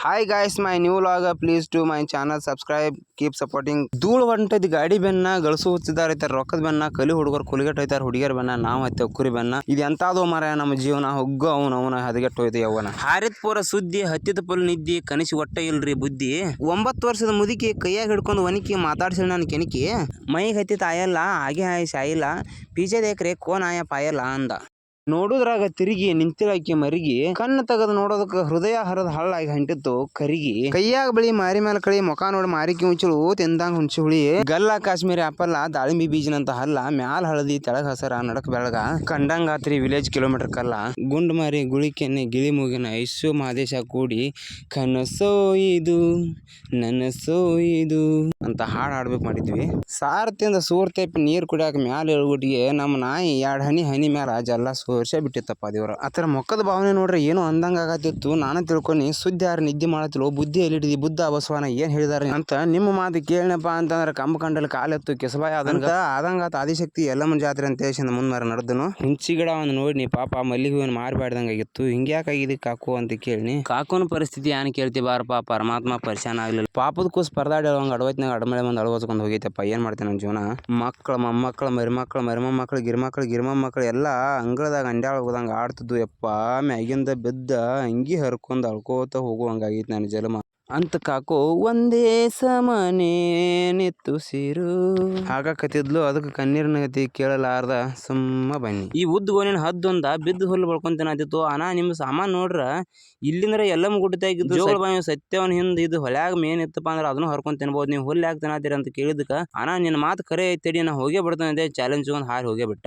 Hi guys, my new vlog. Please to my channel subscribe, keep supporting. ಧೂಳು ಹೊಂಟೈತಿ ಗಾಡಿ ಬೆನ್ನ, ಗಳಸು ಹುಚ್ಚಿದಾರ ಐತಾರ, ರೊಕ್ಕದ ಬೆನ್ನ, ಕಲಿ ಹುಡುಗರು ಕುಲಿಗೆಟ್ ಹೋಯ್ತಾರ, ಹುಡುಗಿಯರ್ ಬೆನ್ನ, ನಾವು ಹತ್ತೆ ಒಕ್ಕುರಿ ಬೆನ್ನ. ಇದು ಎಂತಾದೋ ಮರ ನಮ್ಮ ಜೀವನ, ಹೊಗ್ಗು ಅವನ ಹದಗೆಟ್ಟು ಹೋಯ್ತು ಯವ್ವನ. ಹಾರಿದ ಪೂರ ಸುದ್ದಿ, ಹತ್ತಿದ ಪುಲ್ ನಿದ್ದಿ, ಕನಸಿ ಒಟ್ಟ ಇಲ್ರಿ ಬುದ್ಧಿ. 9 ವರ್ಷದ ಮುದುಕಿ ಕೈಯಾಗ ಹಿಡ್ಕೊಂಡು ಒನಕಿ ಮಾತಾಡ್ಸಿಲ್ಲ ನನ್ನ ಕೆಣಕಿ. ಮೈಗೆ ಹತ್ತಿತ ಆಯಲ್ಲ, ಹಾಗೆ ಹಾಯಿಸಿ ಆಯಿಲ್ಲ, ಪಿಜೆ ದೇಕ್ರೆ ಕೋನ್ ಆಯ ಪಾಯಲ್ಲ ಅಂದ. ನೋಡುದ್ರಾಗ ತಿರುಗಿ ನಿಂತಿಳಕಿ ಮರಿಗಿ, ಕಣ್ಣು ತೆಗೆದು ನೋಡೋದಕ್ಕೆ ಹೃದಯ ಹರಿದ ಹಳ್ಳಾಗಿ ಹೊಂಟಿತ್ತು ಕರಿಗಿ. ಕೈಯಾಗ ಬಳಿ ಮಾರಿ ಮೇಲೆ ಕಳಿ, ಮುಖ ನೋಡಿ ಮಾರಿಕಿ ಉಂಚಳು, ತಿಂದಂಗ ಹುಣಸಿ ಹುಳಿ, ಗಲ್ಲ ಕಾಶ್ಮೀರಿ ಆಪಲ್ಲ, ದಾಳಿಂಬಿ ಬೀಜನಂತ ಹಲ್ಲ, ಮ್ಯಾಲ ಹಳದಿ ತೆಳಗ ಹಸರ, ನಡಕ್ ಬೆಳಗ, ಕಂಡಂಗಾತ್ರಿ ವಿಲೇಜ್ ಕಿಲೋಮೀಟರ್ ಕಲ್ಲ, ಗುಂಡ್ ಮಾರಿ ಗುಳಿಕೆನ್ನೆ ಗಿಳಿ ಮೂಗಿನ ಐಸು ಮಾದೇಶ ಕೂಡಿ, ಕನಸೋ ಇದು ನನಸೋ ಇದು ಅಂತ ಹಾಡು ಹಾಡ್ಬೇಕು ಮಾಡಿದ್ವಿ. ಸಾರ್ತಿಂದ ಸೂರ್ತೆಪ್ಪಿ ನೀರ್ ಕುಡಿಯಾಕ ಮ್ಯಾಲ ಇಳ್ಗುಟ್ಟಿಗೆ ನಮ್ಮ ನಾಯಿ 2 ಹನಿ ಮ್ಯಾಲ ಜಲ್ಲ ವರ್ಷ ಬಿಟ್ಟಿತ್ತಪ್ಪ ದೇವ್ರ. ಆತರ ಮೊಕ್ಕದ ಭಾವನೆ ನೋಡ್ರಿ ಏನೋ ಅಂದಂಗ ಆಗತ್ತಿತ್ತು. ನಾನು ತಿಳ್ಕೊನಿ ಸುದ್ದಿ ಯಾರು ನಿದ್ದೆ ಮಾಡತ್ತಿಲ್ಲ, ಬುದ್ಧಿ ಎಲ್ಲಿಡಿದಿ, ಬುದ್ಧ ಬಸವನ ಏನ್ ಹೇಳಿದಾರೆ ಅಂತ ನಿಮ್ಮ ಮಾತು ಕೇಳನಪ್ಪ ಅಂತಂದ್ರೆ ಕಂಬ ಕಂಡಲ್ಲಿ ಕಾಲೆತ್ತು ಕೆಸಬಾಯ ಆದಂಗಾತ ಆದಿಶಕ್ತಿ ಎಲ್ಲಮ್ಮನ ಜಾತ್ರೆ ಅಂತ ಹೇಳಿ ಮುಂದ್ಮಾರ ನಡೆದನು. ಹುಂಚಿ ಗಿಡ ಒಂದು ನೋಡಿನಿ ಪಾಪ, ಮಲ್ಲಿಗೆ ಹೂವಿನ ಮಾರಿಬಾರ್ದಂಗಾಗಿತ್ತು. ಹಿಂಗ್ಯಾಕಾಗಿದೆ ಕಾಕು ಅಂತ ಕೇಳಿನಿ. ಕಾಕುನ ಪರಿಸ್ಥಿತಿ ಏನ್ ಕೇಳ್ತಿ ಬಾರಪ್ಪ, ಪರಮಾತ್ಮ ಪರಿಶಾನ ಆಗ್ಲಿಲ್ಲ. ಪಾಪದ ಕೂಸ್ ಪರದಾಡಿ ಅಳವಂಗ ಅಡವತ್ನಾಗ ಅಡಮಳೆ ಬಂದು ಅಳವಸ್ಕೊಂಡು ಹೋಗೈತಪ್ಪ. ಏನ್ ಮಾಡ್ತೇನೆ ನನ್ನ ಜೀವನ. ಮಕ್ಕಳು ಮೊಮ್ಮಕ್ಕಳು ಮರಿಮಕ್ಕಳು ಮರಿಮೊಮ್ಮಕ್ಕಳು ಗಿರ್ಮಕ್ಕಳು ಎಲ್ಲ ಅಂಗಳದಾಗ ಅಂಡ್ಯಾಳ ಹೋದಂಗ ಆಡ್ತಿದ್ವು ಯಪ್ಪ. ಮ್ಯಾಗಿಂದ ಬಿದ್ದ ಅಂಗಿ ಹರ್ಕೊಂಡ್ ಅಳ್ಕೋತ ಹೋಗುವಂಗಾಗಿತ್ತು ನನ್ನ ಜನ್ಮ ಅಂತ ಕಾಕು ಒಂದೇ ಸಮನೆ ನಿತ್ತುಸಿರು ಹಾಗಾಕತ್ತಿದ್ಲು. ಅದಕ್ಕೆ ಕಣ್ಣೀರಿನ ಗತಿ ಕೇಳಲಾರ್ದ ಸುಮ್ಮ ಬನ್ನಿ. ಈ ಉದ್ದ ಗೋನಿನ ಹದ್ದೊಂದ ಬಿದ್ದು ಹುಲ್ಲು ಬಳ್ಕೊಂತೇನಾದಿತ್ತು. ಅನಾ ನಿಮ್ಮ ಸಾಮಾನು ನೋಡ್ರ ಇಲ್ಲಿಂದ್ರ ಎಲ್ಲಮ್ಮ ಗುಡ್ಡತಾಗಿದ್ದು ಜೋಗಳ ಬಾಯಿ ಸತ್ಯವನ್ ಹಿಂದ್ ಇದು ಹೊಳ್ಯಾಗ ಮೇನ್ ಇತ್ತಪ್ಪ ಅಂದ್ರೆ ಅದನ್ನು ಹರ್ಕೊಂಡ್ ತಿನ್ಬೋದು. ನೀವು ಹುಲ್ಲು ಯಾಕೆ ತಿನ್ನತ್ತೀರ ಅಂತ ಕೇಳಿದಕ್ಕೆ, ಅನಾ ನಿನ್ನ ಮಾತು ಕರೆ ಐತಡಿ, ನಾ ಹೋಗೇ ಬಿಡ್ತಾನೆ ಚಾಲೆಂಜ್ ಒಂದು ಹಾರಿ ಹೋಗೇ ಬಿಟ್ಟ.